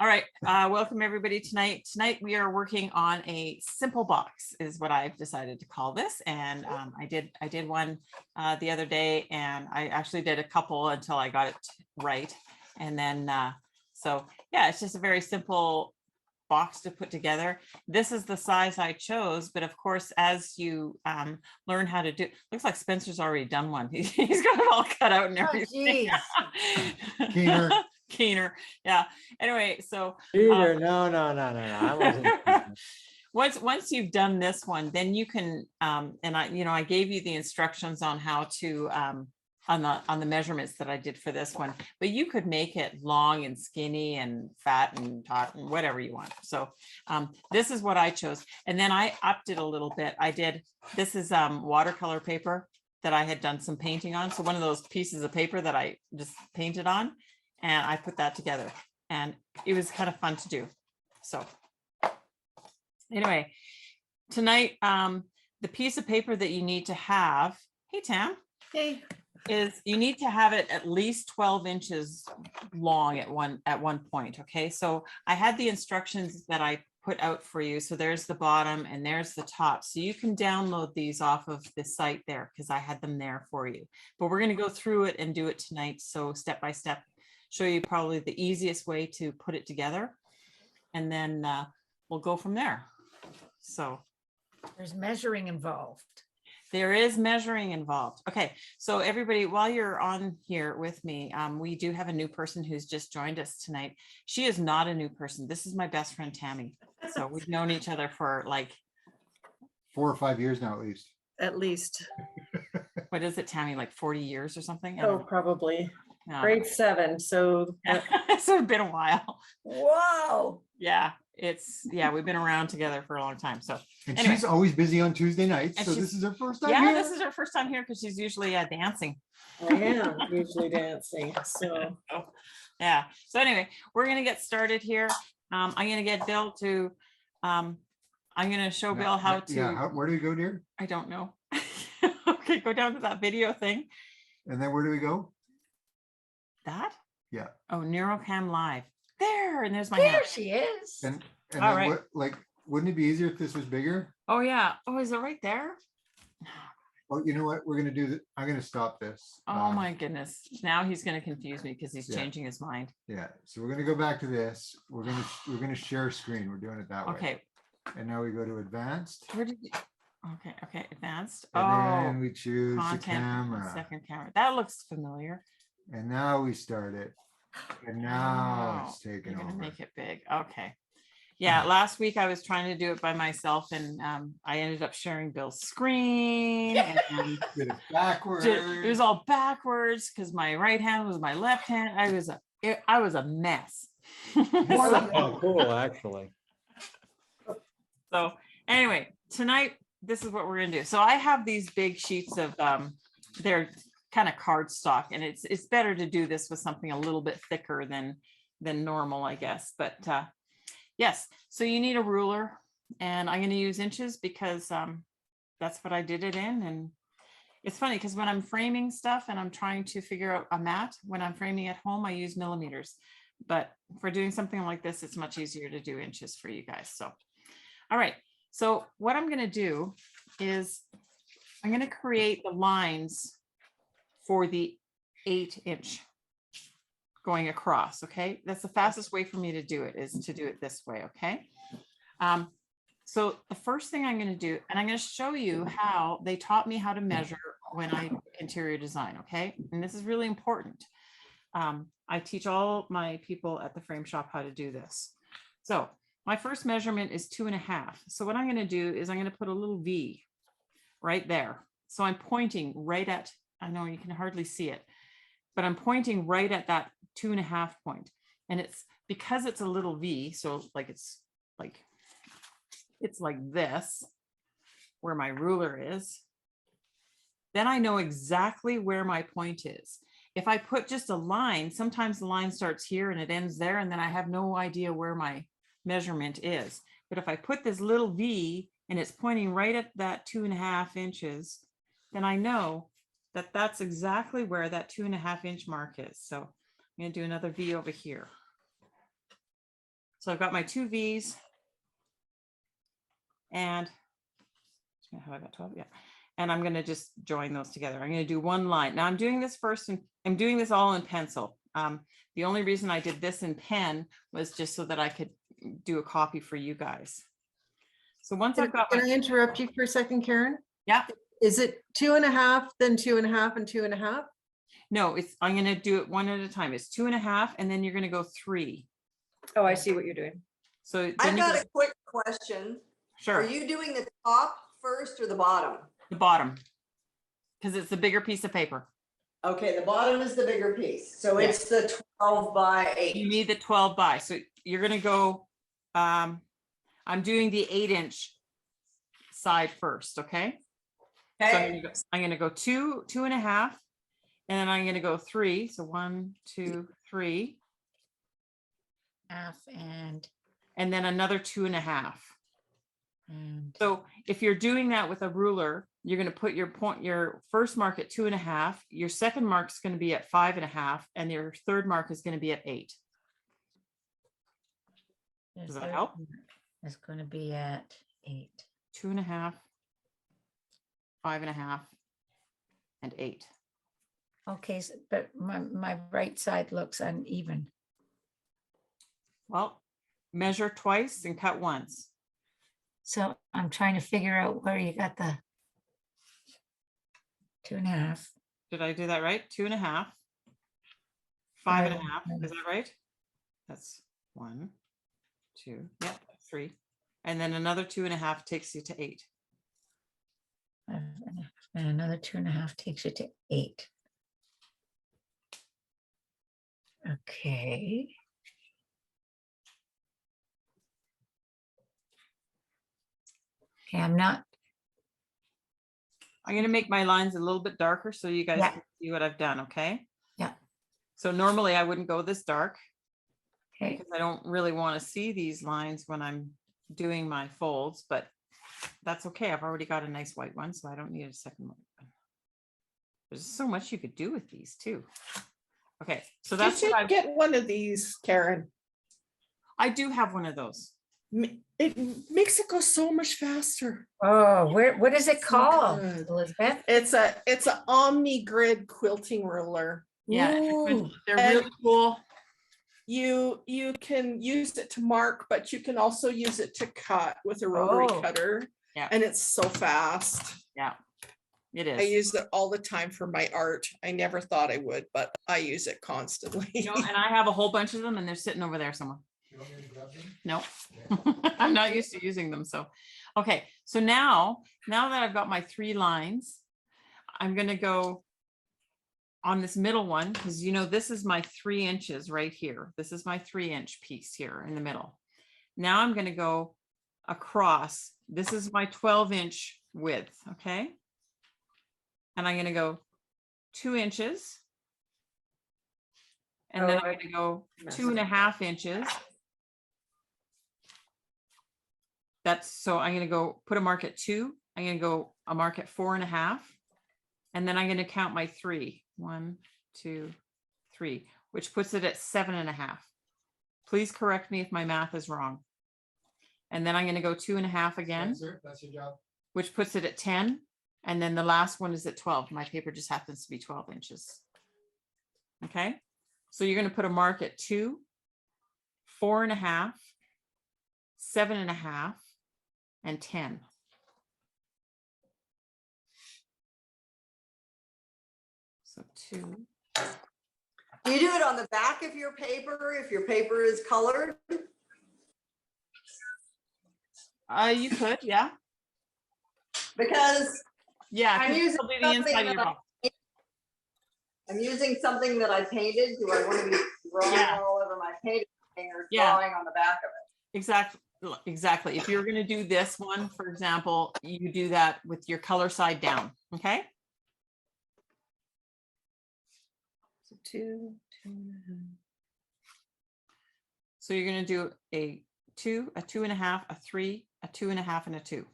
All right, welcome everybody tonight. Tonight we are working on a simple box is what I've decided to call this. And I did one the other day, and I actually did a couple until I got it right. And then, so yeah, it's just a very simple box to put together. This is the size I chose, but of course, as you learn how to do, looks like Spencer's already done one. He's got it all cut out and everything. Keener. Keener, yeah. Anyway, so Peter, no. I wasn't. once you've done this one, then you can and I gave you the instructions on how to on the measurements that I did for this one, but you could make it long and skinny and fat and taut and whatever you want. So this is what I chose, and then I upped it a little bit. This is watercolor paper that I had done some painting on. So one of those pieces of paper that I just painted on, and I put that together, and it was kind of fun to do. So anyway, tonight, the piece of paper that you need to have, hey Tam, Hey, is you need to have it at least 12 inches long at one point. Okay, so I had the instructions that I put out for you. So there's the bottom and there's the top. So you can download these off of the site there because I had them there for you. But we're going to go through it and do it tonight. So step by step, show you probably the easiest way to put it together. And then we'll go from there. So there's measuring involved. there is measuring involved. Okay, so everybody, while you're on here with me, we do have a new person who's just joined us tonight. She is not a new person. This is my best friend, Tammy. So we've known each other for like 4 or 5 years now, at least. At least. what is it, Tammy, like 40 years or something? Oh, probably. No. Grade 7. So So it's been a while. Whoa. Yeah, we've been around together for a long time. So And anyway. she's always busy on Tuesday nights. And So she's- this is her first time yeah, here. this is her first time here because she's usually dancing. I am usually dancing. So Yeah. So anyway, we're gonna get started here. I'm gonna get Bill to. I'm gonna show Bill how to. Yeah, where do we go, dear? I don't know. Okay, go down to that video thing. And then where do we go? That? Yeah. Oh, NeuroCam Live. There, and there's my There hand. she is. And All then right. what, like, wouldn't it be easier if this was bigger? Oh yeah. Oh, is it right there? Oh, you know what? We're gonna do that. I'm gonna stop this. Oh my goodness. Now he's gonna confuse me because he's Yeah. changing his mind. Yeah. So we're gonna go back to this. We're gonna share screen. We're doing it that way. Okay. And now we go to advanced. Where did you? Okay. Advanced. And then Oh, we choose the content. camera. Second camera. That looks familiar. And now we start it. And now Oh, it's taken You're gonna over. make it big. Okay. Yeah, last week I was trying to do it by myself, and I ended up sharing Bill's screen, and Did it backwards. it was all backwards because my right hand was my left hand. I was a mess. Oh, cool, actually. So anyway, tonight this is what we're gonna do. So I have these big sheets of they're kind of cardstock, and it's better to do this with something a little bit thicker than normal, I guess. But yes, so you need a ruler, and I'm going to use inches because that's what I did it in. And it's funny because when I'm framing stuff and I'm trying to figure out a mat, when I'm framing at home, I use millimeters. But for doing something like this, it's much easier to do inches for you guys. So, all right. So what I'm going to do is I'm going to create the lines for the 8-inch going across. Okay, that's the fastest way for me to do it, is to do it this way. Okay, so the first thing I'm going to do, and I'm going to show you how they taught me how to measure when I interior design. Okay, and this is really important. I teach all my people at the frame shop how to do this. So my first measurement is 2.5. So what I'm going to do is I'm going to put a little V right there. So I'm pointing right at, I know you can hardly see it, but I'm pointing right at that 2.5 point. And it's because it's a little V, so like it's like this, where my ruler is, then I know exactly where my point is. If I put just a line, sometimes the line starts here and it ends there, and then I have no idea where my measurement is. But if I put this little V and it's pointing right at that 2.5 inches, then I know that that's exactly where that 2.5 inch mark is. So I'm going to do another V over here. So I've got my two V's. And have I got 12? Yeah. And I'm going to just join those together. I'm going to do one line. Now I'm doing this first, and I'm doing this all in pencil. The only reason I did this in pen was just so that I could do a copy for you guys. So once I've got Can my, I interrupt you for a second, Karen? yeah, Is it 2.5, then 2.5 and 2.5? no, it's, I'm going to do it one at a time. It's 2.5, and then you're going to go 3. Oh, I see what you're doing. So then I've you got go, a quick question. Are sure, you doing the top first or the bottom? the bottom, because it's the bigger piece of paper. Okay, the bottom is the bigger piece. So Yeah. it's the 12 by 8. You need the 12 by, so you're going to go, I'm doing the 8-inch side first, okay? So Okay, I'm gonna go 2, 2.5, and then I'm gonna go 3. So 1, 2, 3, Half and, and then another 2.5. and So if you're doing that with a ruler, you're gonna put your first mark at 2.5, your second mark is gonna be at 5.5, and your third mark is gonna be at 8. Does that help? It's going to be at 8. 2.5, 5.5, and 8. Okay, but my right side looks uneven. Well, measure twice and cut once. So I'm trying to figure out where you got the 2.5. Did I do that right? 2.5, Right. 5.5. Is that right? That's 1, 2, yeah, 3. And then another 2.5 takes you to 8. 5.5, and another 2.5 takes you to 8. Okay. Okay, I'm not, I'm gonna make my lines a little bit darker so you guys Yeah. can see what I've done, okay? Yeah. So normally I wouldn't go this dark okay, because I don't really want to see these lines when I'm doing my folds, but that's okay. I've already got a nice white one, so I don't need a second one. There's so much you could do with these too. Okay, so You that's should what get one of these, Karen. I do have one of those. It makes it go so much faster. oh, what is it So called, good. Elizabeth? It's an Omni Grid quilting ruler. Yeah, Ooh, they're And- really cool. You can use it to mark, but you can also use it to cut with a rotary Oh. cutter. Yeah. And it's so fast. Yeah, it I is. use it all the time for my art. I never thought I would, but I use it constantly. You know, and I have a whole bunch of them and they're sitting over there somewhere. No, I'm not used to using them. So, okay. So now that I've got my 3 lines, I'm going to go on this middle one because, you know, this is my 3 inches right here. This is my 3-inch piece here in the middle. Now I'm going to go across. This is my 12-inch width. Okay. And I'm going to go 2 inches. And then Oh, I'm going to go messed 2.5 inches. That's so I'm going to go put a mark at 2. I'm going to go a mark at 4.5. And then I'm going to count my 3. 1, 2, 3, which puts it at 7.5. Please correct me if my math is wrong. And then I'm going to go 2.5 again, That's your job. which puts it at 10. And then the last one is at 12. My paper just happens to be 12 inches. Okay. So you're going to put a mark at 2, 4.5, 7.5, and 10. So 2. do you do it on the back of your paper if your paper is colored? You could, yeah. Because Yeah. I'm 'cause using it'll be the something inside of your that box. I'm using something that I painted. Do I want to be drawing Yeah. all over my painting or Yeah. drawing on the back of it? Exactly. If you're going to do this one, for example, you do that with your color side down. Okay. So 2, 2.5. So you're going to do a 2, a 2.5, a 3, a 2.5, and a 2.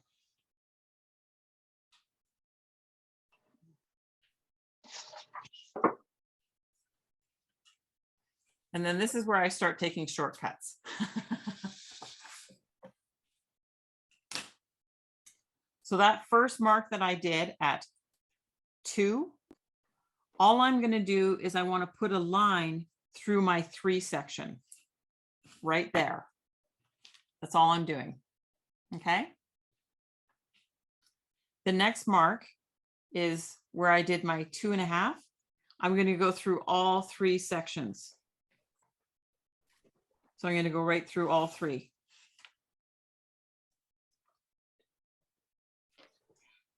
And then this is where I start taking shortcuts. So that first mark that I did at 2, all I'm going to do is I want to put a line through my 3 section right there. That's all I'm doing. Okay. The next mark is where I did my 2.5. I'm going to go through all 3 sections. So I'm going to go right through all 3.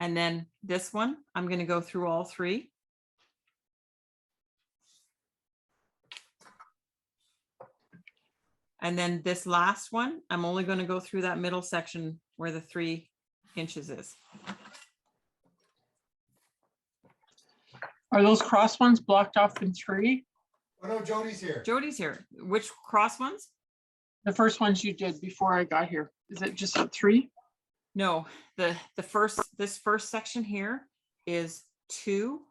And then this one, I'm going to go through all 3. And then this last one, I'm only going to go through that middle section where the 3 inches is. Are those cross ones blocked off in 3? Oh, no, Jody's here. Jody's here. Which cross ones? The first ones you did before I got here. Is it just at 3? No, this first section here is 2,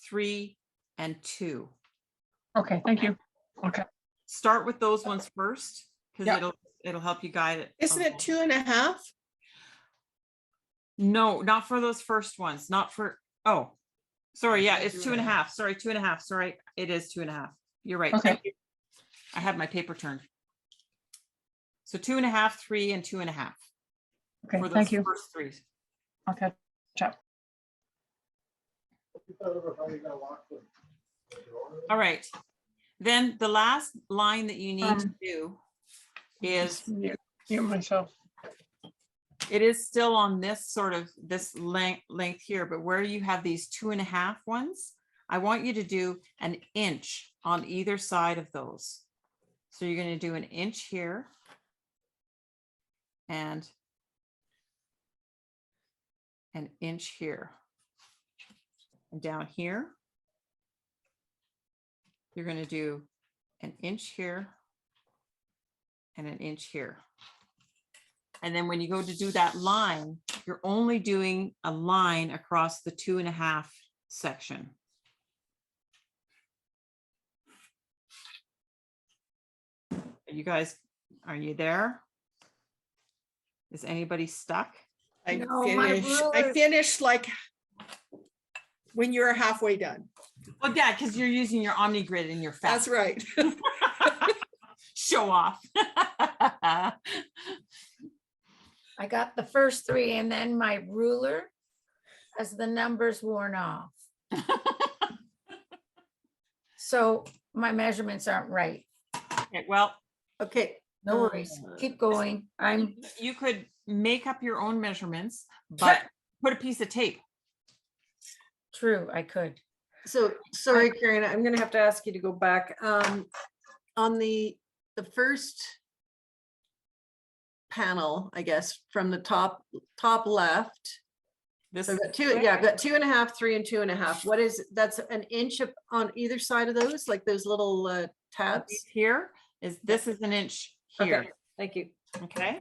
3, and 2. Okay, thank you. Okay. Start with those ones first, because Yeah. it'll help you guide it. Isn't it 2.5? No, not for those first ones, not for, oh, sorry, yeah, it's 2.5. Sorry, 2.5. Sorry, it is 2.5. You're right. Okay. Thank you. I have my paper turned. So 2.5, 3, and 2.5. Okay, For those thank you. first 3. Okay. Ciao. All right. Then the last line that you need to do is, Just mute myself. it is still on this sort of this length here, but where you have these 2.5 ones, I want you to do an inch on either side of those. So you're going to do an inch here and an inch here. And down here, you're going to do an inch here and an inch here. And then when you go to do that line, you're only doing a line across the 2.5 section. You guys, are you there? Is anybody stuck? No, my I finished like when you're halfway done. Well, yeah, because you're using your OmniGrid and you're fast. That's right. Show off. I got the first 3 and then my ruler as the numbers worn off. So my measurements aren't right. Okay, well, Okay, No worries. Keep going. I'm you could make up your own measurements, but put a piece of tape. true. I could. so sorry, Karen, I'm gonna have to ask you to go back. On the first panel, I guess, from the top left. This So I've got 2, yeah, I've got 2.5, 3, and 2.5. What is, that's an inch on either side of those, like those little tabs? here is, this is an inch here. Okay, thank you. Okay.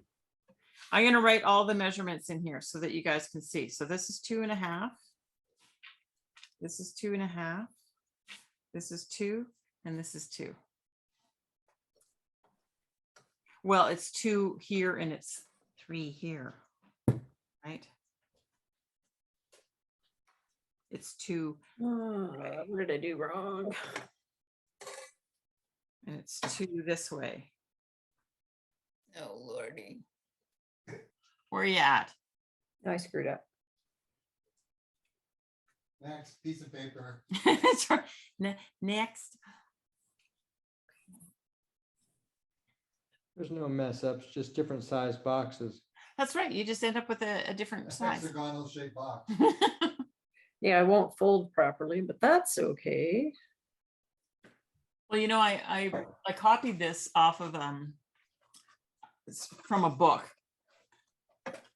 I'm going to write all the measurements in here so that you guys can see. So this is 2.5. This is 2.5. This is 2, and this is 2. Well, it's 2 here and it's 3 here, right? It's 2, What did I do wrong? and it's 2 this way. Oh, Lordy. Where are you at? I screwed up. Next piece of paper. Next. There's no mess ups, just different size boxes. That's right. You just end up with a different size. Hexagonal shaped box. Yeah, I won't fold properly, but that's okay. Well, you know, I copied this off of it's from a book.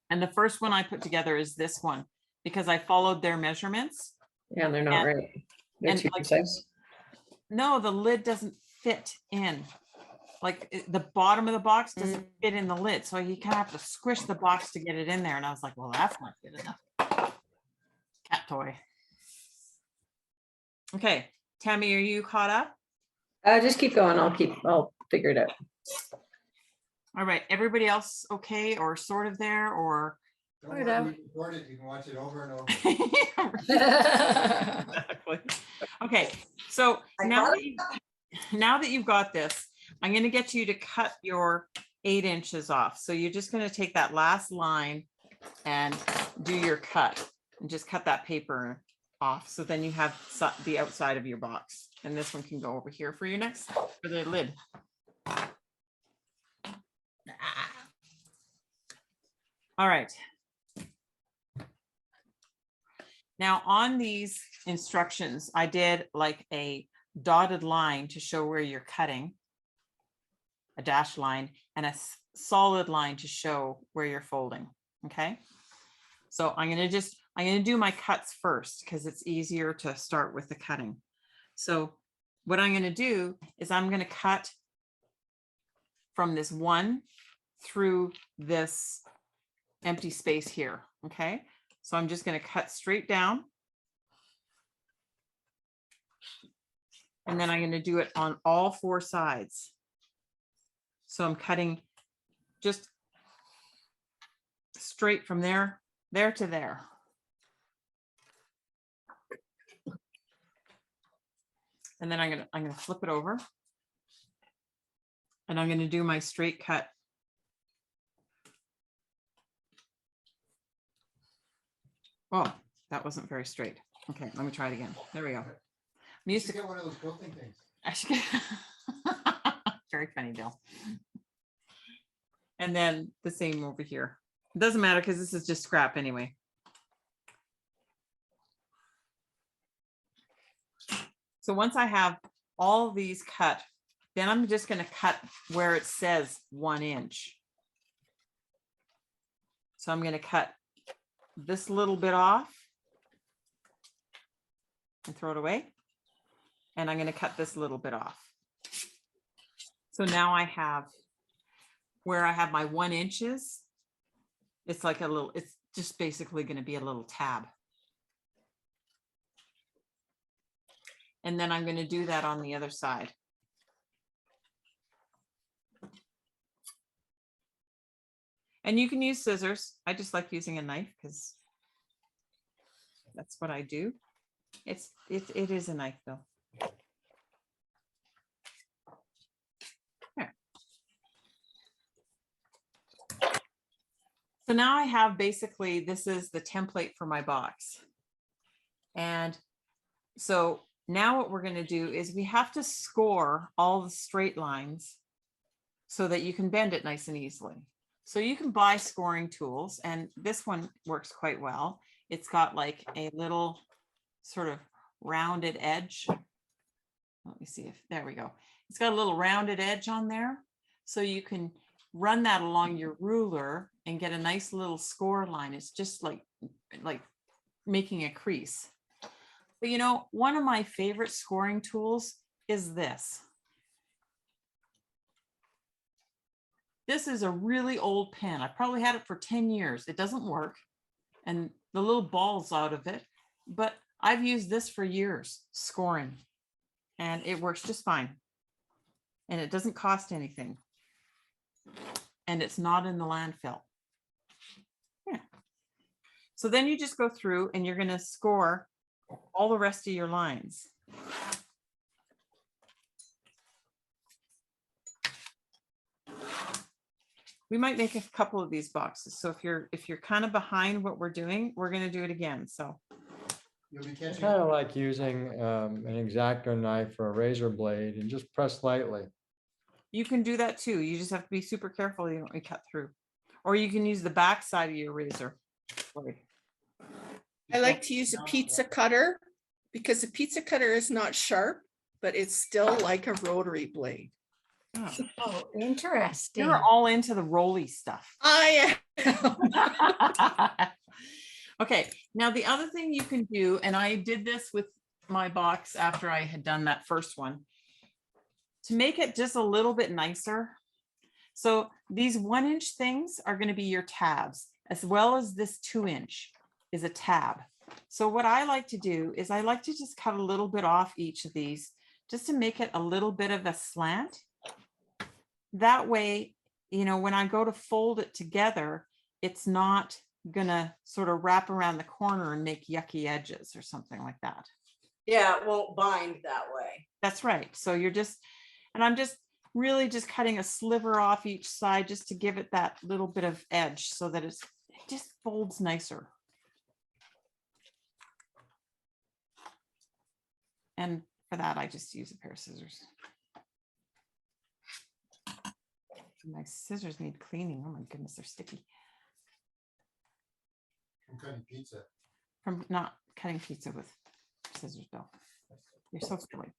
And the first one I put together is this one because I followed their measurements. Yeah, they're not And- right. They're and too like- precise. No, the lid doesn't fit in. Like the bottom of the box doesn't fit in the lid. So you kind of have to squish the box to get it in there. And I was like, well, that's not good enough. Cat toy. Okay, Tammy, are you caught up? Just keep going. I'll figure it out. All right, everybody else okay or sort of there or Don't Put it worry, out. we record it, you can watch it over and over. Exactly. Okay, so I now got that now that you've got this, I'm going to get you to cut your 8 inches off. So you're just going to take that last line and do your cut and just cut that paper off. So then you have the outside of your box, and this one can go over here for your next, for the lid. All right. Now on these instructions, I did like a dotted line to show where you're cutting, a dashed line, and a solid line to show where you're folding. Okay. So I'm going to do my cuts first because it's easier to start with the cutting. So what I'm going to do is I'm going to cut from this 1 through this empty space here. Okay. So I'm just going to cut straight down. And then I'm going to do it on all 4 sides. So I'm cutting just straight from there to there. And then I'm going to flip it over. And I'm going to do my straight cut. Oh, that wasn't very straight. Okay, let me try it again. There we go. I'm You used should to get one of those quilting things. I should get very funny, Bill. And then the same over here. It doesn't matter because this is just scrap anyway. So once I have all these cut, then I'm just going to cut where it says 1 inch. So I'm going to cut this little bit off and throw it away. And I'm going to cut this little bit off. So now I have where I have my 1 inches. It's like a little, it's just basically going to be a little tab. And then I'm going to do that on the other side. And you can use scissors. I just like using a knife because that's what I do. It is a knife though. There. So now I have basically, this is the template for my box. And so now what we're going to do is we have to score all the straight lines so that you can bend it nice and easily. So you can buy scoring tools, and this one works quite well. It's got like a little sort of rounded edge. Let me see if, there we go. It's got a little rounded edge on there. So you can run that along your ruler and get a nice little score line. It's just like making a crease. But you know, one of my favorite scoring tools is this. This is a really old pen. I probably had it for 10 years. It doesn't work. And the little ball's out of it. But I've used this for years, scoring. And it works just fine. And it doesn't cost anything. And it's not in the landfill. Yeah. So then you just go through and you're going to score all the rest of your lines. We might make a couple of these boxes. So if you're kind of behind what we're doing, we're going to do it again. So You'll be It's catching kind of up. like using an X-Acto knife or a razor blade and just press lightly. you can do that too. You just have to be super careful you don't cut through. Or you can use the back side of your razor blade. I like to use a pizza cutter because the pizza cutter is not sharp, but it's still like a rotary blade. Oh, Oh, interesting. you're all into the rolly stuff. I am. Okay, now the other thing you can do, and I did this with my box after I had done that first one, to make it just a little bit nicer. So these 1 inch things are going to be your tabs, as well as this 2 inch is a tab. So what I like to do is I like to just cut a little bit off each of these just to make it a little bit of a slant. That way, you know, when I go to fold it together, it's not gonna sort of wrap around the corner and make yucky edges or something like that. Yeah, it won't bind that way. That's right. So you're just, and I'm just really just cutting a sliver off each side just to give it that little bit of edge so that it just folds nicer. And for that, I just use a pair of scissors. My scissors need cleaning. Oh my goodness, they're sticky. I'm cutting pizza. From not cutting pizza with scissors, Bill. You're so silly.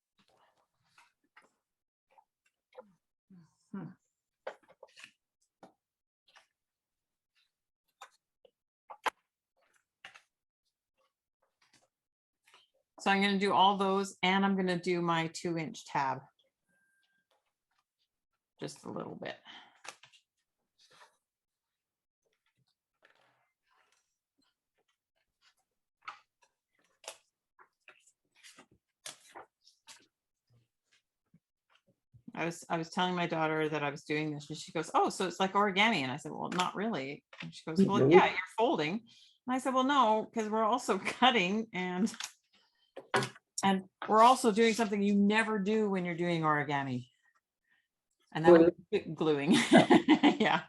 So I'm going to do all those, and I'm going to do my 2-inch tab. Just a little bit. I was telling my daughter that I was doing this, and she goes, "Oh, so it's like origami." And I said, "Well, not really." And she goes, "Well, yeah, you're folding." And I said, "Well, no, because we're also cutting and we're also doing something you never do when you're doing origami." And that would be gluing. Yeah.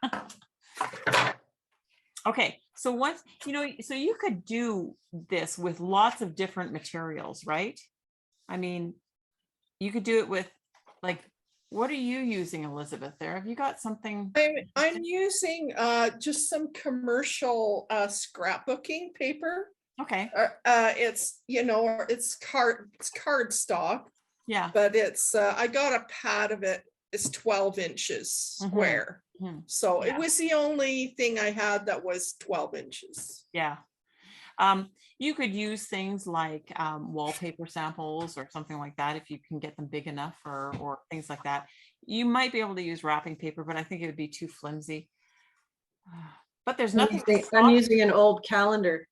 Okay, so once, you know, so you could do this with lots of different materials, right? I mean, you could do it with, like, what are you using, Elizabeth, there? Have you got something? I'm using just some commercial scrapbooking paper. Okay, It's, you know, it's cardstock, yeah. but it's I got a pad of it. It's 12 inches Mhm, square. mhm. So Yeah. it was the only thing I had that was 12 inches. Yeah. You could use things like wallpaper samples or something like that if you can get them big enough, or things like that. You might be able to use wrapping paper, but I think it would be too flimsy. But there's nothing. to I'm stop- using an old calendar.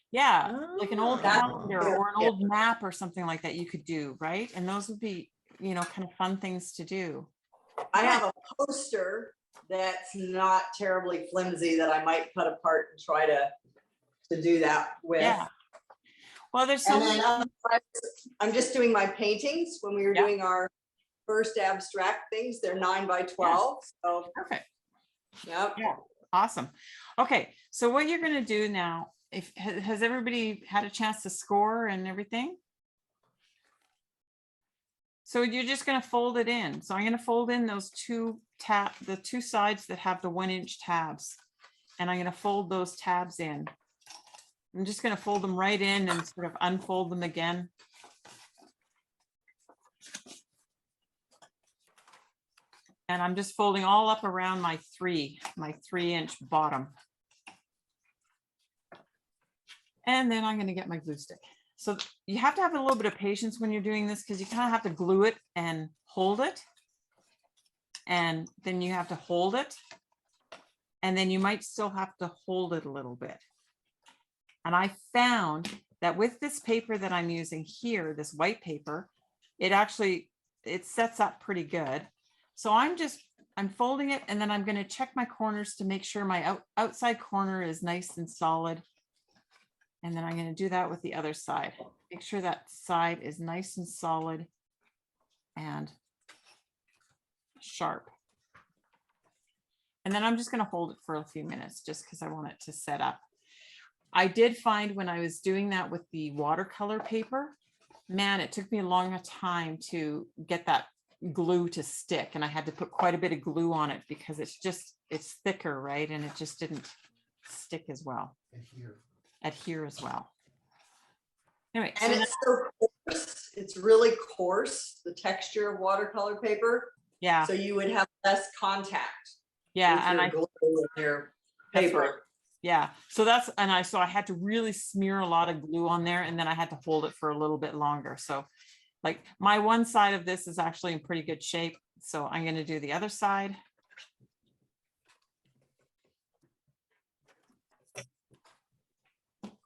Yeah, like an old Ah. calendar or an Yeah. old map or something like that you could do, right? And those would be, you know, kind of fun things to do. I have a poster that's not terribly flimsy that I might cut apart and try to do that with. Yeah. Well, there's so And many. then I'm just doing my paintings. When we were Yeah. doing our first abstract things, they're 9 by 12. So, Perfect. yep. Yeah. Awesome. Okay, so what you're gonna do now, if has everybody had a chance to score and everything? So you're just gonna fold it in. So I'm gonna fold in those the two sides that have the 1-inch tabs. And I'm gonna fold those tabs in. I'm just gonna fold them right in and sort of unfold them again. And I'm just folding all up around my 3-inch bottom. And then I'm going to get my glue stick. So you have to have a little bit of patience when you're doing this, because you kind of have to glue it and hold it. And then you have to hold it. And then you might still have to hold it a little bit. And I found that with this paper that I'm using here, this white paper, it sets up pretty good. So I'm folding it, and then I'm going to check my corners to make sure my outside corner is nice and solid. And then I'm going to do that with the other side. Make sure that side is nice and solid and sharp. And then I'm just going to hold it for a few minutes just because I want it to set up. I did find when I was doing that with the watercolor paper, man, it took me a long time to get that glue to stick, and I had to put quite a bit of glue on it because it's thicker, right? And it just didn't stick as well, adhere as well. Anyway, And so it's so coarse. It's really coarse, the texture of watercolor paper. yeah, So you would have less contact. yeah, with and your I glue and your That's paper. right. Yeah, so I had to really smear a lot of glue on there, and then I had to hold it for a little bit longer. So like my one side of this is actually in pretty good shape. So I'm going to do the other side.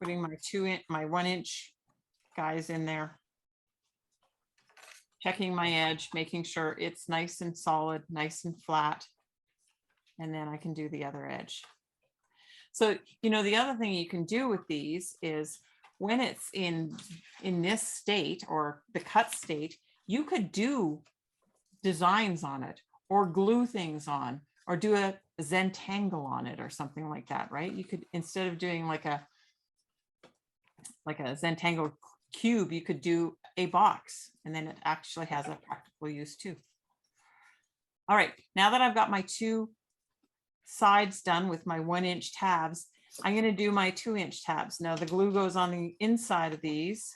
Putting my 1-inch guys in there. Checking my edge, making sure it's nice and solid, nice and flat. And then I can do the other edge. So, you know, the other thing you can do with these is when it's in this state or the cut state, you could do designs on it or glue things on or do a Zentangle on it or something like that, right? You could, instead of doing like a Zentangle cube, you could do a box and then it actually has a practical use too. All right, now that I've got my 2 sides done with my 1-inch tabs, I'm going to do my 2-inch tabs. Now the glue goes on the inside of these.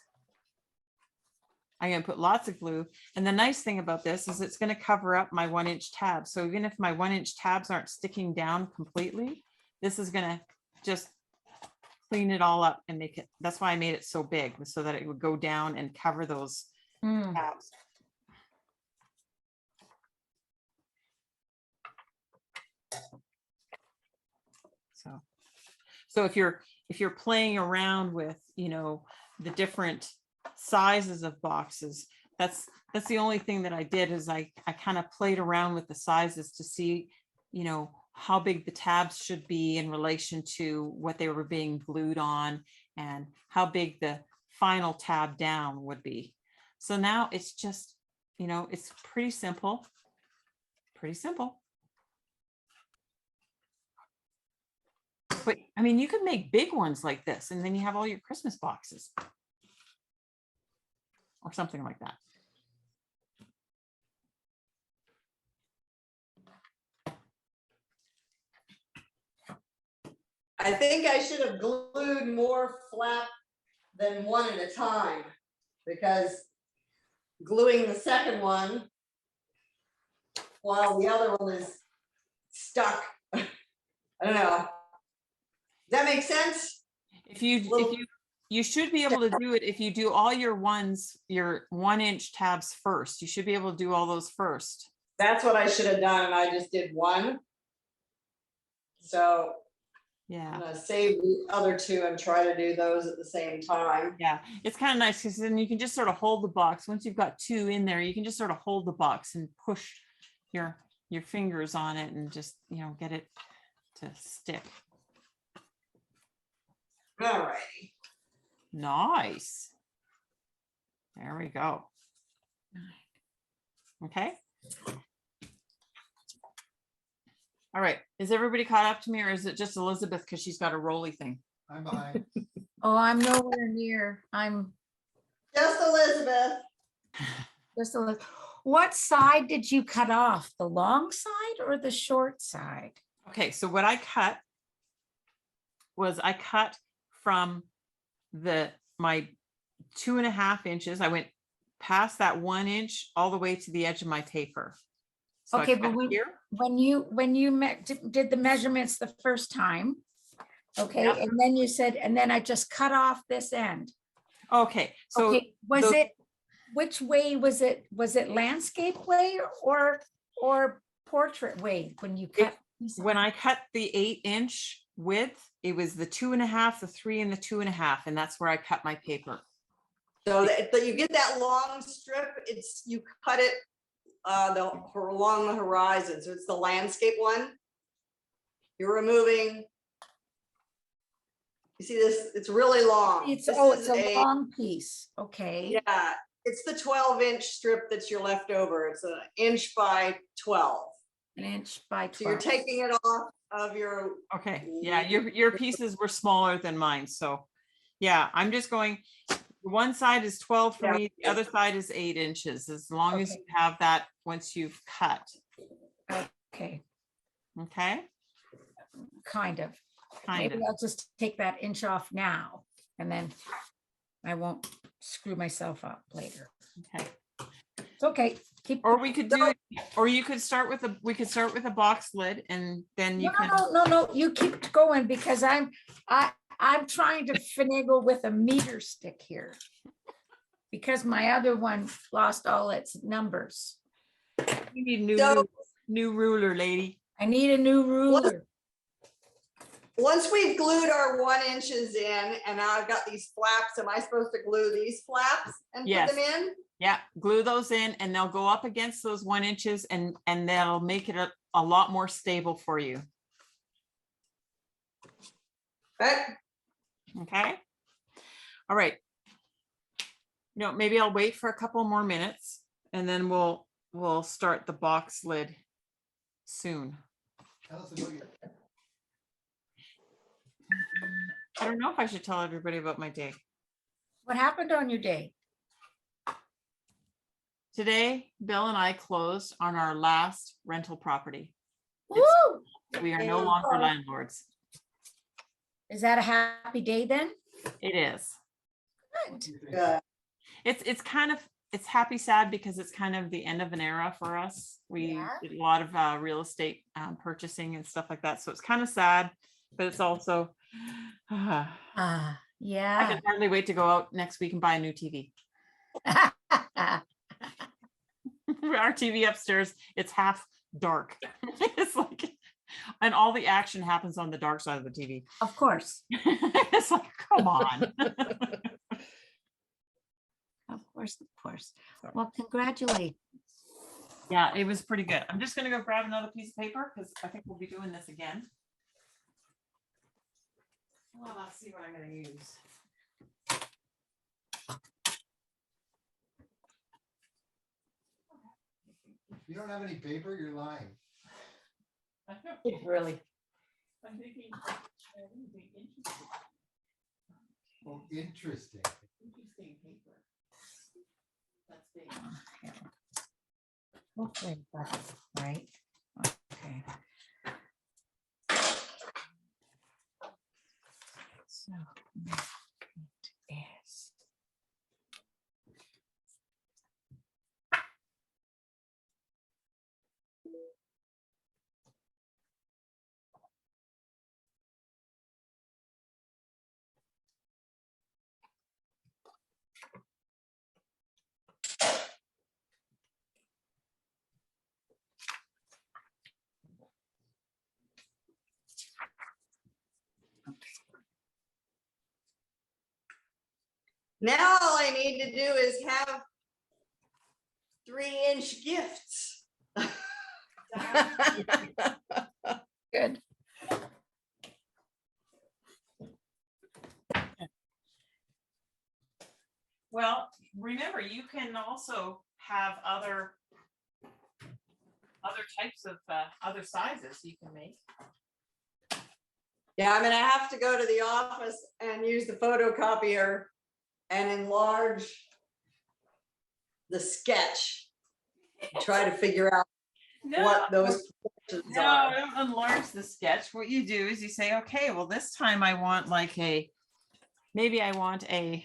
I'm going to put lots of glue. And the nice thing about this is it's going to cover up my 1-inch tabs. So even if my 1-inch tabs aren't sticking down completely, this is going to just clean it all up and make it. That's why I made it so big, so that it would go down and cover those Mm. tabs. So if you're playing around with, you know, the different sizes of boxes, that's the only thing that I did is I kind of played around with the sizes to see, you know, how big the tabs should be in relation to what they were being glued on and how big the final tab down would be. So now it's just, you know, it's pretty simple. Pretty simple. But I mean, you could make big ones like this and then you have all your Christmas boxes. Or something like that. I think I should have glued more flap than one at a time, because gluing the second one while the other one is stuck. I don't know. Does that make sense? If you should be able to do it if you do all your 1-inch tabs first. You should be able to do all those first. That's what I should have done, and I just did one. So I'm Yeah. gonna save the other 2 and try to do those at the same time. Yeah, it's kind of nice because then you can just sort of hold the box. Once you've got 2 in there, you can just sort of hold the box and push your fingers on it and just, you know, get it to stick. All righty. Nice. There we go. Okay. All right. Is everybody caught up to me, or is it just Elizabeth because she's got a rolly thing? I'm behind. Oh, I'm nowhere near. I'm Just Elizabeth. just a little. What side did you cut off? The long side or the short side? Okay, so what I cut was I cut from my 2.5 inches. I went past that 1 inch all the way to the edge of my paper. So I Okay, but cut here. when you did the measurements the first time, okay, Yep. and then you said, and then I just cut off this end. Okay, so Okay, was those- it, which way was it? Was it landscape way or portrait way when you cut? these when out? I cut the 8-inch width, it was the 2.5, the 3, and the 2.5, and that's where I cut my paper. So that you get that long strip, you cut it along the horizon. So it's the landscape one. You're removing. You see this? It's really long. It's, This oh, is it's a long piece, okay. Yeah, it's the 12-inch strip that's your leftover. It's 1 inch by 12. An inch by So you're 12. taking it off of your, Okay, yeah, your pieces were smaller than mine, so yeah, I'm just going, one side is 12 for Yeah. me, the other side is 8 inches, as long as Okay. you have that once you've cut, Okay, okay? kind of. Kind Maybe of. I'll just take that inch off now and then I won't screw myself up later. Okay. It's okay, keep. Or we could do, or you could start with a box lid and then you No, can, no, you keep going because I'm trying to finagle with a meter stick here. Because my other one lost all its numbers. you need So- new ruler, lady. I need a new ruler. once we've glued our 1 inches in, and now I've got these flaps, am I supposed to glue these flaps and Yes. put them in? Yeah, glue those in and they'll go up against those 1 inches and that'll make it a lot more stable for you. Okay, Okay. All right. Maybe I'll wait for a couple more minutes and then we'll start the box lid soon. Tell us about your. I don't know if I should tell everybody about my day. What happened on your day? Today, Bill and I closed on our last rental property. Woo! We are no longer landlords. Is that a happy day then? It is. Good. good. It's happy, sad because it's kind of the end of an era for us. We Yeah. did a lot of real estate purchasing and stuff like that. So it's kind of sad, but it's also, I Yeah. can hardly wait to go out next week and buy a new TV. Our TV upstairs, it's half dark. It's like, and all the action happens on the dark side of the TV. Of course, It's like, come on. of course, of course. Well, congratulations. Yeah, it was pretty good. I'm just gonna go grab another piece of paper because I think we'll be doing this again. Well, let's see what I'm gonna use. If you don't have any paper, you're lying. Really? I'm thinking, anything interesting. Oh, interesting. Interesting paper. That's big. Okay, that's right. Okay. So it is. Now all I need to do is have 3-inch gifts. Good. Well, remember, you can also have other types of other sizes you can make. Yeah, I'm gonna have to go to the office and use the photocopier and enlarge the sketch. Try to figure out what those proportions No, are. don't enlarge the sketch. What you do is you say, okay, well, this time I want like maybe I want well,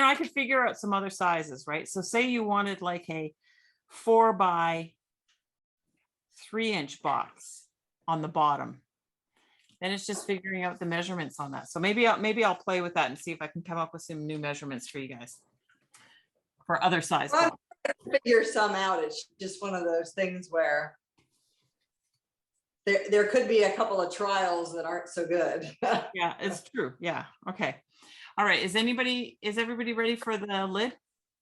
I could figure out some other sizes, right? So say you wanted like a 4 by 3-inch box on the bottom. Then it's just figuring out the measurements on that. So maybe I'll play with that and see if I can come up with some new measurements for you guys for other size. Well, boxes. Figure some out. It's just one of those things where there could be a couple of trials that aren't so good. Yeah, it's true. Yeah. Okay. All right. Is everybody ready for the lid?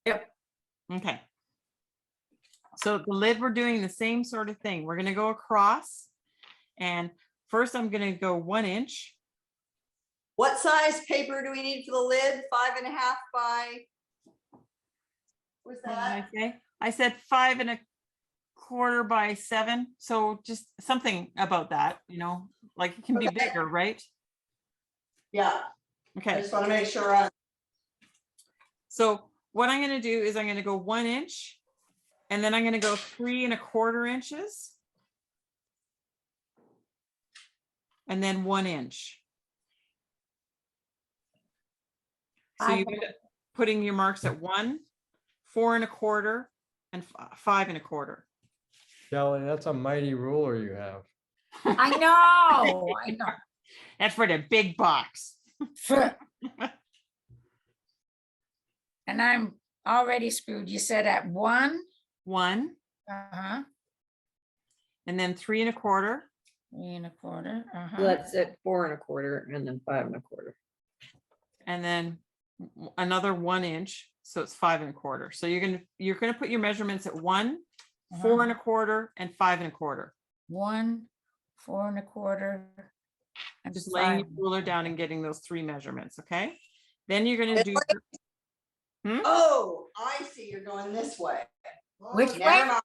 Yep. Okay. So the lid, we're doing the same sort of thing. We're going to go across, and first I'm going to go 1 inch. What size paper do we need for the lid? 5.5 by? What's What did that? I say? I said 5.25 by 7. So just something about that, like it can be Okay. bigger, right? Yeah, I Okay. just want to make sure. So what I'm going to do is I'm going to go 1 inch, and then I'm going to go 3.25 inches. And then 1 inch. So I- you end up putting your marks at 1, 4.25, and 5.25. Kelly, that's a mighty ruler you have. I know, I know. That's for the big box. And I'm already screwed. You said at 1? 1, Uh-huh. and then 3.25, 3.25. Uh-huh. That's at 4.25 and then 5.25. and then another 1 inch. So it's 5.25. So you're gonna put your measurements at 1, Uh-huh. 4.25, and 5.25. 1, 4.25, I'm Just laying your fine. ruler down and getting those 3 measurements, okay? Then you're gonna do, Oh, I see, you're going this way. Which way? Never mind.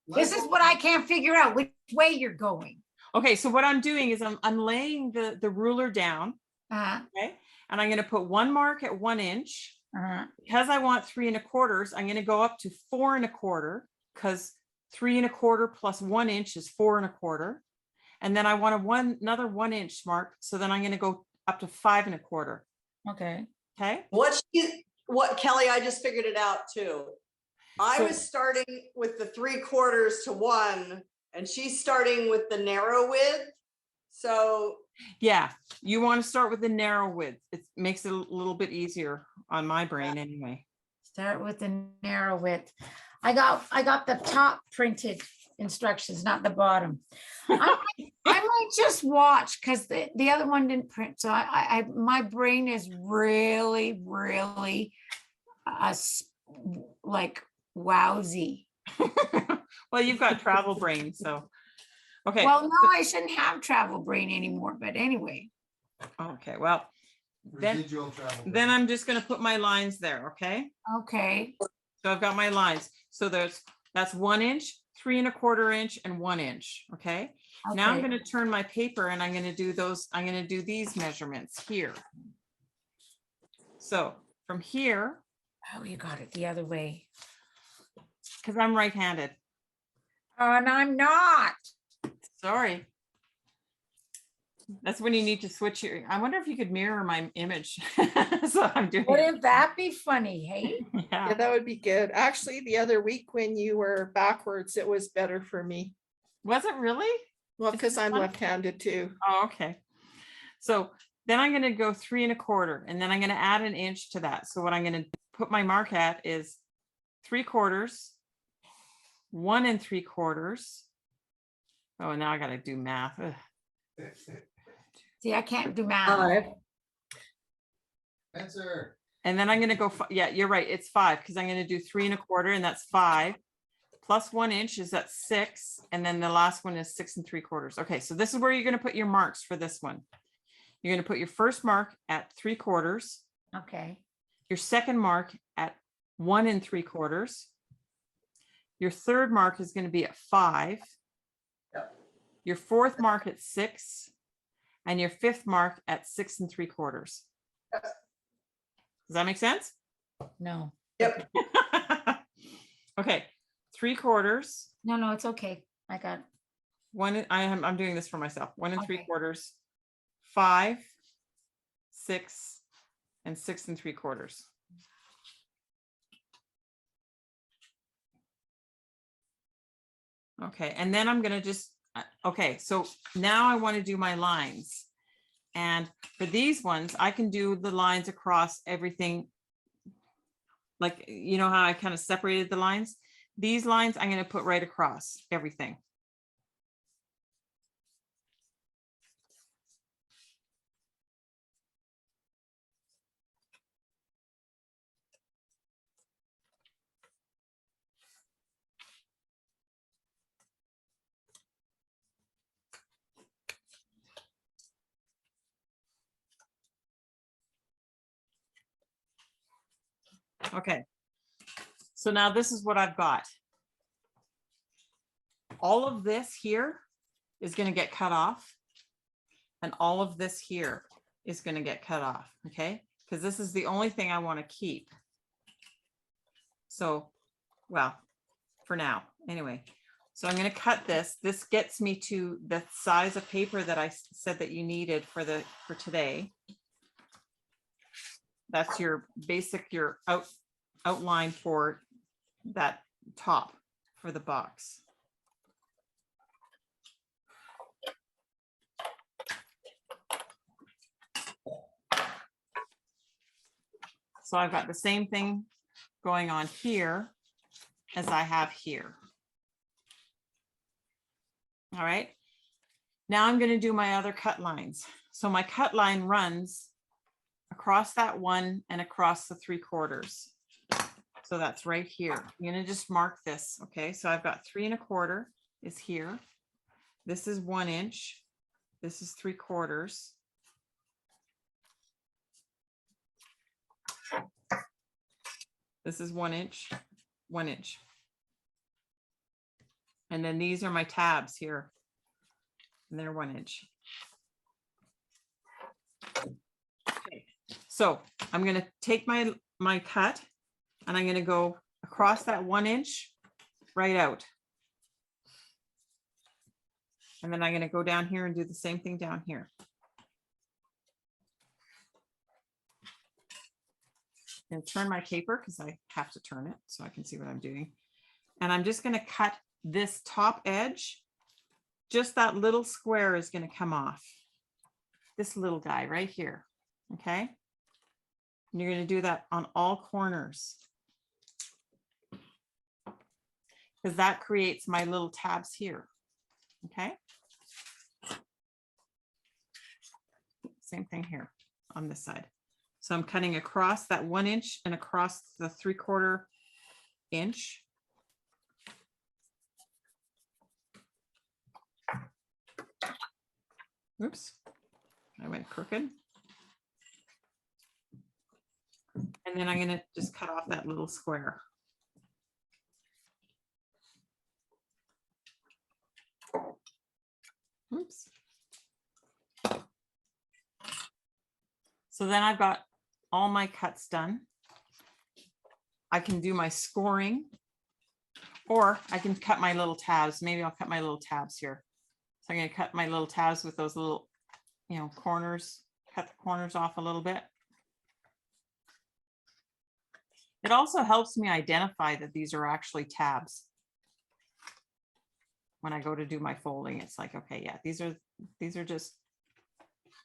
This is what I can't figure out, which way you're going. okay, so what I'm doing is I'm laying the ruler down, Uh, okay? And I'm gonna put 1 mark at 1 inch. Because I want 3 1/4, I'm gonna go up to 4 1/4, because 3 1/4 plus 1 inch is 4 1/4. And then I want another 1 inch mark, so then I'm gonna go up to 5 1/4, okay. okay? What Kelly, I just figured it out too. I So- was starting with the 3/4 to 1 and she's starting with the narrow width. So Yeah, you want to start with the narrow width. It makes it a little bit easier on my brain anyway. Start with the narrow width. I got the top printed instructions, not the bottom. I might just watch because the other one didn't print. So my brain is really, really like wowsy. Well, you've got travel brain, so, okay, Well, no, I shouldn't have travel brain anymore, but anyway. okay, well, then, Residual travel. then I'm just gonna put my lines there, okay? Okay, So I've got my lines. So that's 1 inch, 3 1/4 inch, and 1 inch, okay? Now I'm okay. gonna turn my paper and I'm gonna do these measurements here. So from here, Oh, you got it the other way. because I'm right-handed, Oh, and I'm not. sorry. That's when you need to switch your, I wonder if you could mirror my image. So I'm doing, it. Wouldn't that be funny, hey? Yeah, Yeah, that would be good. Actually, the other week when you were backwards, it was better for me. was it really? Well, Is because this I'm one? left-handed too. Oh, okay. So then I'm gonna go 3 1/4, and then I'm gonna add an inch to that. So what I'm gonna put my mark at is 3/4, 1 3/4. Oh, and now I gotta do math. Ugh. See, I can't do math. 5. Answer. And then I'm gonna go, yeah, you're right, it's 5, because I'm gonna do 3 1/4, and that's 5. Plus 1 inch is at 6, and then the last one is 6 3/4. Okay, so this is where you're gonna put your marks for this one. You're gonna put your first mark at 3/4, Okay, your second mark at 1 3/4. Your third mark is gonna be at 5. Your fourth mark at 6, and your fifth mark at 6 3/4. Does that make sense? no, yep, Okay, 3/4, no, it's okay. I got, I'm doing this for myself. 1 Okay.3/4, 5, 6, and 6 3/4. Okay, and then I'm gonna just, okay, so now I want to do my lines. And for these ones, I can do the lines across everything. Like, you know how I kind of separated the lines? These lines I'm gonna put right across everything. Okay. So now this is what I've got. All of this here is gonna get cut off. And all of this here is gonna get cut off, okay? Because this is the only thing I want to keep. So, well, for now, anyway. So I'm gonna cut this. This gets me to the size of paper that I said that you needed for today. That's your basic, your outline for that top for the box. So I've got the same thing going on here as I have here. All right. Now I'm going to do my other cut lines. So my cut line runs across that one and across the 3/4. So that's right here. I'm going to just mark this. Okay. So I've got 3 1/4 is here. This is 1 inch. This is 3/4. This is 1 inch, 1 inch. And then these are my tabs here. And they're 1 inch. Okay, so I'm gonna take my cut and I'm gonna go across that 1 inch right out. And then I'm gonna go down here and do the same thing down here. And turn my paper because I have to turn it so I can see what I'm doing. And I'm just gonna cut this top edge. Just that little square is gonna come off. This little guy right here, okay? And you're gonna do that on all corners. Because that creates my little tabs here, okay? Same thing here on this side. So I'm cutting across that 1 inch and across the 3/4 inch. Oops, I went crooked. And then I'm gonna just cut off that little square. Oops. So then I've got all my cuts done. I can do my scoring, or I can cut my little tabs. Maybe I'll cut my little tabs here. So I'm going to cut my little tabs with those little, corners, cut the corners off a little bit. It also helps me identify that these are actually tabs. When I go to do my folding, it's like, okay, yeah, these are just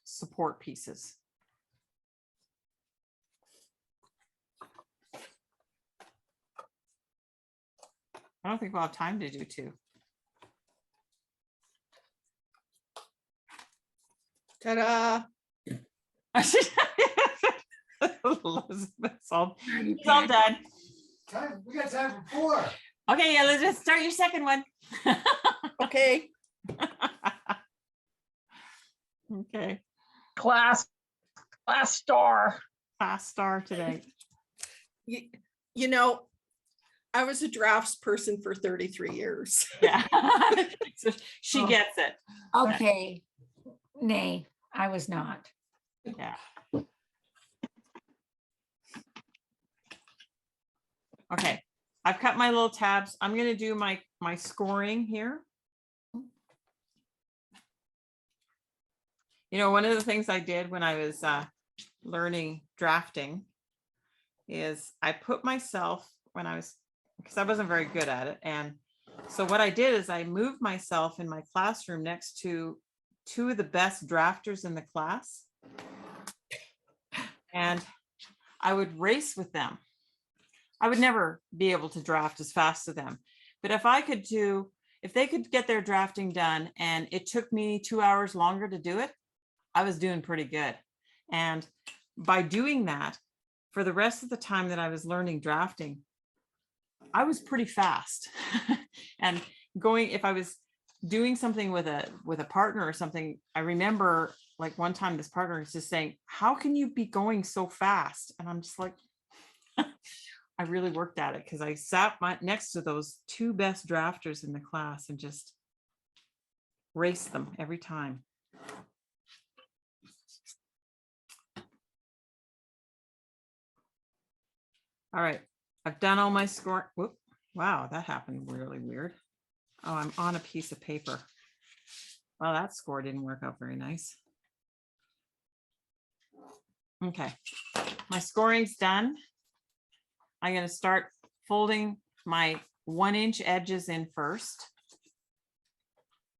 support pieces. I don't think we'll have time to do 2. Ta-da. Elizabeth's all done. We got time for 4. Okay, yeah, let's just start your second one. Okay. Okay, Class star. class star today. You know, I was a drafts person for 33 years. Yeah. So she gets it. Okay. Nay, I was not. Yeah. Okay, I've cut my little tabs. I'm gonna do my scoring here. One of the things I did when I was learning drafting is I put myself because I wasn't very good at it. And so what I did is I moved myself in my classroom next to 2 of the best drafters in the class. And I would race with them. I would never be able to draft as fast as them. But if they could get their drafting done and it took me 2 hours longer to do it, I was doing pretty good. And by doing that, for the rest of the time that I was learning drafting, I was pretty fast. And if I was doing something with a partner or something, I remember like one time this partner was just saying, how can you be going so fast? And I'm just like, I really worked at it because I sat next to those 2 best drafters in the class and just raced them every time. All right, I've done all my score. Whoop, wow, that happened really weird. Oh, I'm on a piece of paper. Well, that score didn't work out very nice. Okay, my scoring's done. I'm going to start folding my 1 inch edges in first.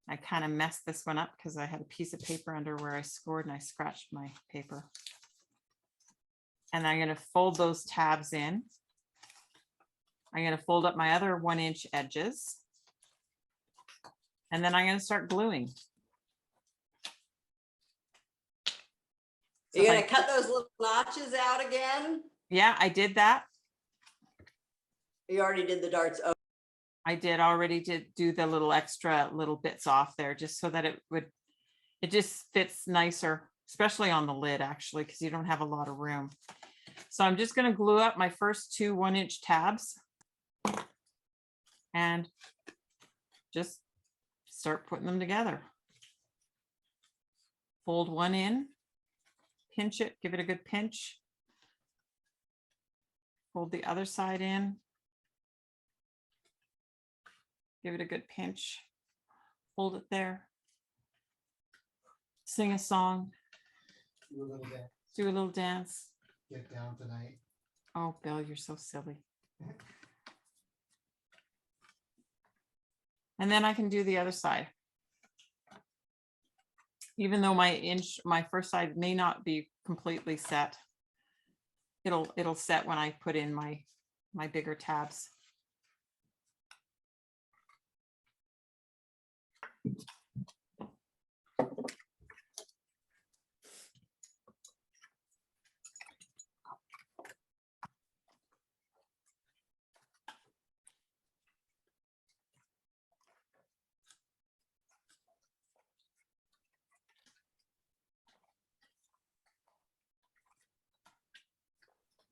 I kind of messed this one up because I had a piece of paper under where I scored and I scratched my paper. And I'm going to fold those tabs in. I'm going to fold up my other 1 inch edges. And then I'm going to start gluing. You're gonna cut those little notches out again? Yeah, I did that. You already did the darts. Oh, I did already do the little extra little bits off there just so that it would It just fits nicer, especially on the lid actually, because you don't have a lot of room. So I'm just going to glue up my first 2 1-inch tabs and just start putting them together. Fold one in, pinch it, give it a good pinch. Fold the other side in. Give it a good pinch. Hold it there. Sing a song. Do a little bit, Do a little dance. get down tonight. Oh, Bill, you're so silly. And then I can do the other side. Even though my first side may not be completely set, it'll set when I put in my bigger tabs.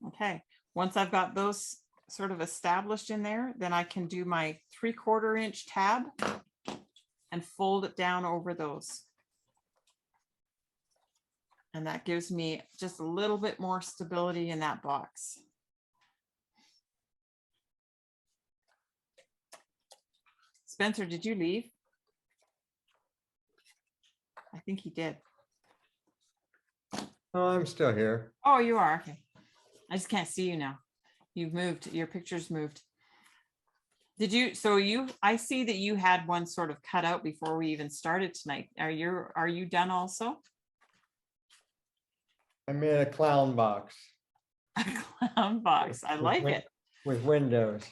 Okay, once I've got those sort of established in there, then I can do my 3/4 inch tab and fold it down over those. And that gives me just a little bit more stability in that box. Spencer, did you leave? I think he did. Oh, I'm still here. Oh, you are, okay. I just can't see you now. You've moved, your picture's moved. Did you, so I see that you had one sort of cut out before we even started tonight. Are you done also? I made a clown box A clown box, I like it. with windows.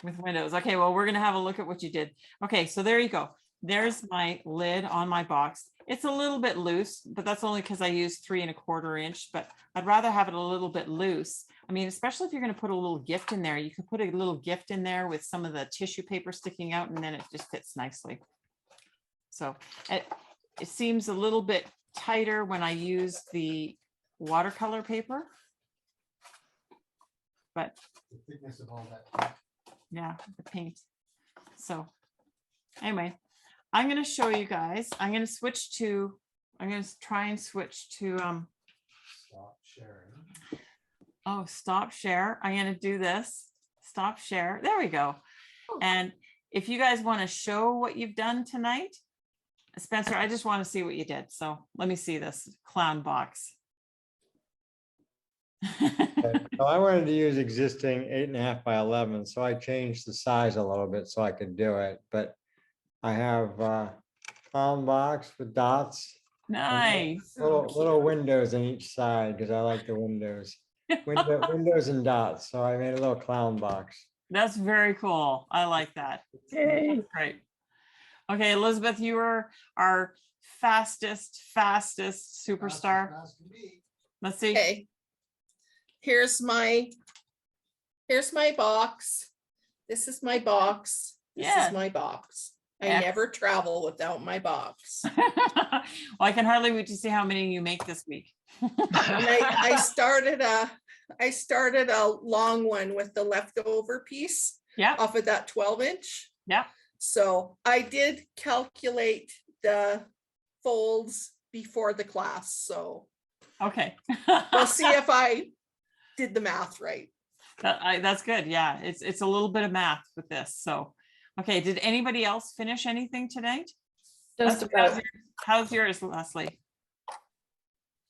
With windows. Okay, well, we're gonna have a look at what you did. Okay, so there you go. There's my lid on my box. It's a little bit loose, but that's only because I used 3 1/4 inch, but I'd rather have it a little bit loose. I mean, especially if you're gonna put a little gift in there, you could put a little gift in there with some of the tissue paper sticking out, and then it just fits nicely. So it seems a little bit tighter when I use the watercolor paper. But The thickness of all that. yeah, the paint. So anyway, I'm going to show you guys. I'm going to try and switch to Stop sharing. oh, stop share. I'm going to do this. Stop share. There we go. And if you guys want to show what you've done tonight, Spencer, I just want to see what you did. So let me see this clown box. So I wanted to use existing 8.5 by 11, so I changed the size a little bit so I could do it. But I have clown box with dots, Nice. little windows on each side because I like the windows. Windows and dots. So I made a little clown box. That's very cool. I like that. Yay. Great. Okay, Elizabeth, you are our fastest superstar. Fast can be. Let's see. Okay. Here's my box. This is my box. This Yeah. is my box. I Ex- never travel without my box. Well, I can hardly wait to see how many you make this week. And I started a long one with the leftover piece Yeah, off of that 12-inch. yeah. So I did calculate the folds before the class. So Okay. we'll see if I did the math right. That's good. Yeah, it's a little bit of math with this. So, okay. Did anybody else finish anything tonight? Just about, How's yours, Leslie?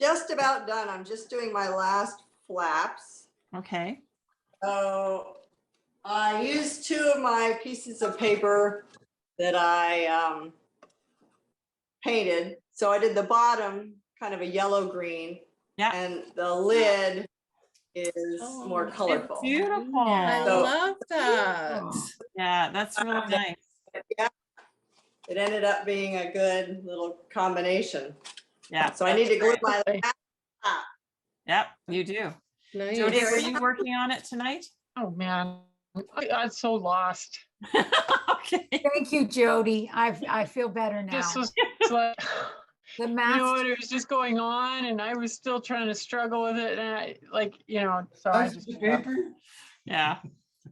just about done. I'm just doing my last flaps. Okay. So I used 2 of my pieces of paper that I painted. So I did the bottom kind of a yellow green. Yeah. And the lid is more It's colorful. beautiful. I So- love that. Yeah, that's really nice. Yeah. It ended up being a good little combination. Yeah. So I need to glue my Okay. last. Yep, you do. Nice. Jody, were you working on it tonight? Oh, man. I got so lost. Okay. Thank you, Jody. I feel better now. This was it's like, The You know math, what, it was just going on and I was still trying to struggle with it and I like, so I That's just. the paper? Yeah.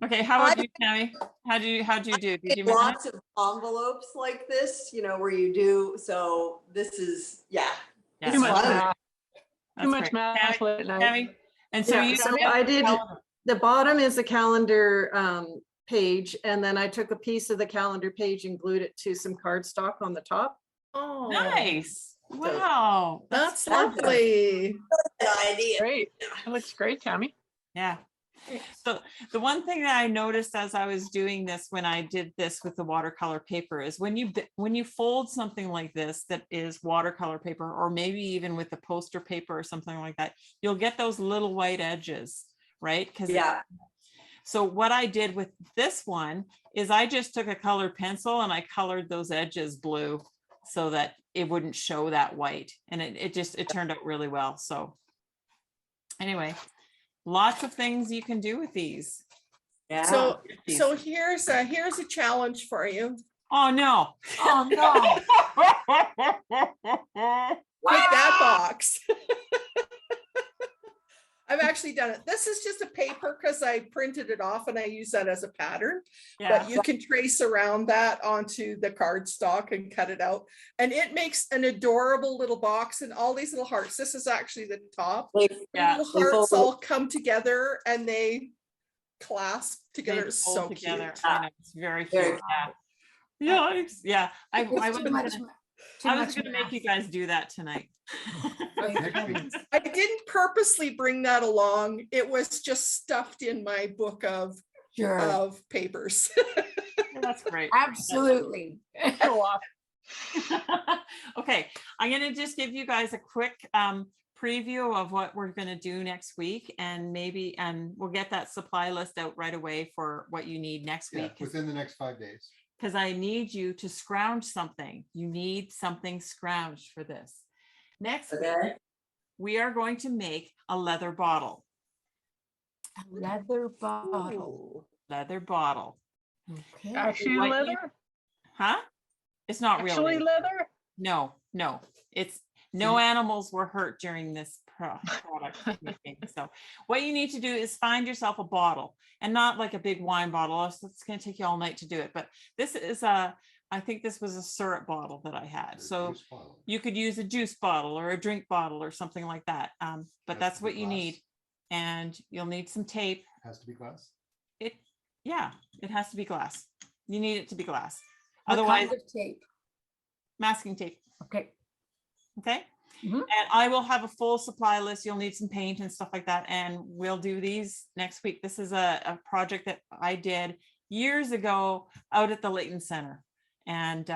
Okay, how about you, Tammy? How'd you do? Did you manage? Lots of envelopes like this, where you do, so this is, yeah. Yeah, Too much Fun. math, that's too much great. math late at night. Tammy, and so Yeah, you. so I did, the bottom is the calendar page, and then I took a piece of the calendar page and glued it to some cardstock on the top. Oh, Nice. Wow. that's fun. lovely. Good idea. Great, it looks great, Tammy. Yeah. So the one thing that I noticed as I was doing this, when I did this with the watercolor paper, is when you fold something like this that is watercolor paper, or maybe even with the poster paper or something like that, you'll get those little white edges, right? Because Yeah. so what I did with this one is I just took a colored pencil and I colored those edges blue so that it wouldn't show that white, and it turned out really well. So anyway, lots of things you can do with these. Yeah. So here's a challenge for you. Oh no. oh no. With that box. I've actually done it. This is just a paper because I printed it off and I use that as a pattern. Yeah. But you can trace around that onto the cardstock and cut it out. And it makes an adorable little box and all these little hearts. This is actually the top. Yeah. Little hearts all come together and they clasp together. They It's pull so together. cute. I know, it's very Very cute. Yeah. Yikes. Yeah. I It's was too much gonna make you guys do that tonight. Next week. I didn't purposely bring that along. It was just stuffed in my book of Sure, papers. That's great. absolutely. Go off. Okay, I'm gonna just give you guys a quick preview of what we're gonna do next week, and we'll get that supply list out right away for what you need next Yeah, week. within the next 5 days. Because I need you to scrounge something. You need something scrounged for this. Next week, Okay. we are going to make a leather bottle. A leather bottle. Leather bottle. Okay. Actually like you- leather? Huh? It's not Actually really. leather? No. It's no animals were hurt during this product making. So what you need to do is find yourself a bottle, and not like a big wine bottle. It's going to take you all night to do it. But this is I think this was a syrup bottle that I had. So you could use a juice bottle or a drink bottle or something like that. But Has that's to be what you glass. need. And you'll need some tape. Has to be glass. It has to be glass. You need it to be glass. What Otherwise, kind of tape? masking tape. Okay. Okay. Mhm. And I will have a full supply list. You'll need some paint and stuff like that. And we'll do these next week. This is a project that I did years ago out at the Layton Center. And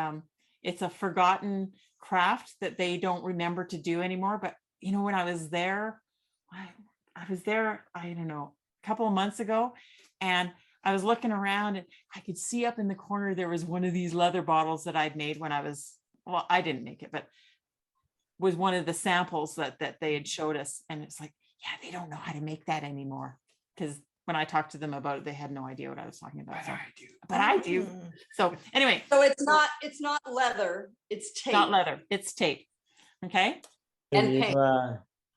it's a forgotten craft that they don't remember to do anymore. But when I was there, I was there, I don't know, a couple of months ago, and I was looking around and I could see up in the corner, there was one of these leather bottles that I'd made when I didn't make it, but was one of the samples that they had showed us. And it's like, yeah, they don't know how to make that anymore. Because when I talked to them about it, they had no idea what I was talking about. But I do. Mm. So anyway, So it's not leather, it's tape. not leather, it's tape. Okay. And Can you, paint.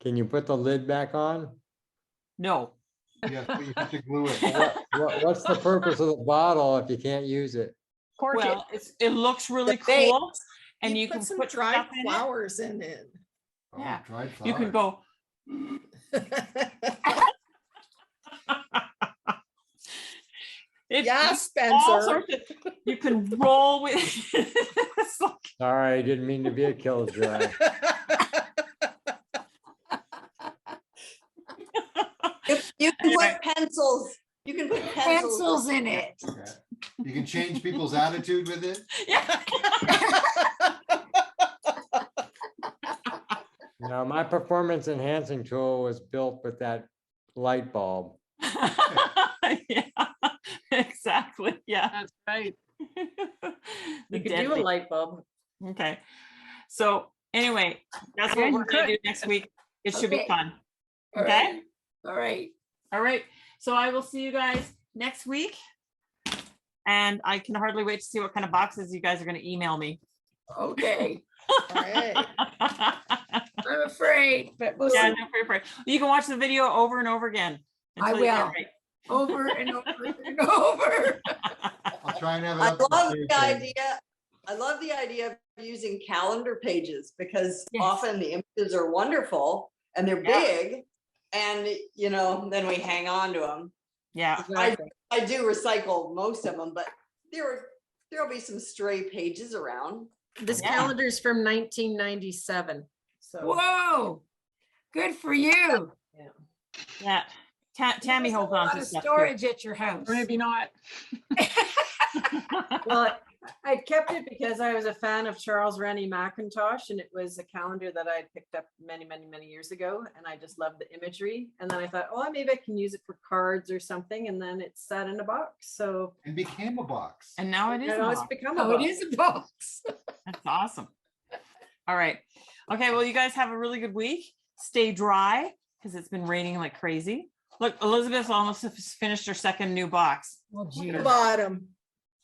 can you put the lid back on? No. Yes, but you have to glue it. What's the purpose of the bottle if you can't use it? Cork it. Well, it looks really The base. cool. And you put can some put dried stuff in it. flowers in it. Oh, Yeah. dried You can flowers. go. It's Yeah, all Spencer. sorts of- you can roll with. It's like- Sorry, I didn't mean to be a killjoy. You can put pencils. You can put pencils. Pencils in it. Okay. You can change people's attitude with it. Yeah. No, my performance enhancing tool was built with that light bulb. Yeah, exactly. Yeah. That's right. The You could do deadly. a light bulb. Okay. So anyway, that's Yeah, what you we're gonna could. do next week. It should be Okay. fun. All Okay. right. All right. All right. So I will see you guys next week. And I can hardly wait to see what kind of boxes you guys are going to email me. Okay. All right. afraid, but we'll Yeah, see. no, pray. You can watch the video over and over again. I until you get it will. right. Over and over and over. I'll try and have it I up. on love Thursday. the idea. I love the idea of using calendar pages because Yes. often the images are wonderful and they're Yeah. big. And, you know, then we hang on to them. Yeah, Exactly. I do recycle most of them, but there'll be some stray pages around. This Yeah. calendar's from 1997. So Whoa, good for you. yeah. Tammy holds A on lot to of stuff. too. storage at your house. Or maybe not. well, I kept it because I was a fan of Charles Rennie Mackintosh, and it was a calendar that I picked up many, many, many years ago, and I just loved the imagery. And then I thought, oh, maybe I can use it for cards or something, and then it sat in a box. So And became a box. And now it is. you know, a it's box. become a Oh, it box. is a box. That's awesome. All right. Okay. Well, you guys have a really good week. Stay dry because it's been raining like crazy. Look, Elizabeth almost finished her second new box. Well, gee. The bottom.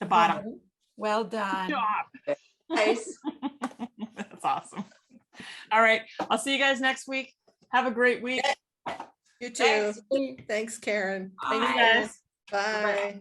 The bottom. Well done. Stop. Nice. That's awesome. All right. I'll see you guys next week. Have a great week. You too. Thanks. Thanks, Karen. Bye. Thanks, guys. Bye.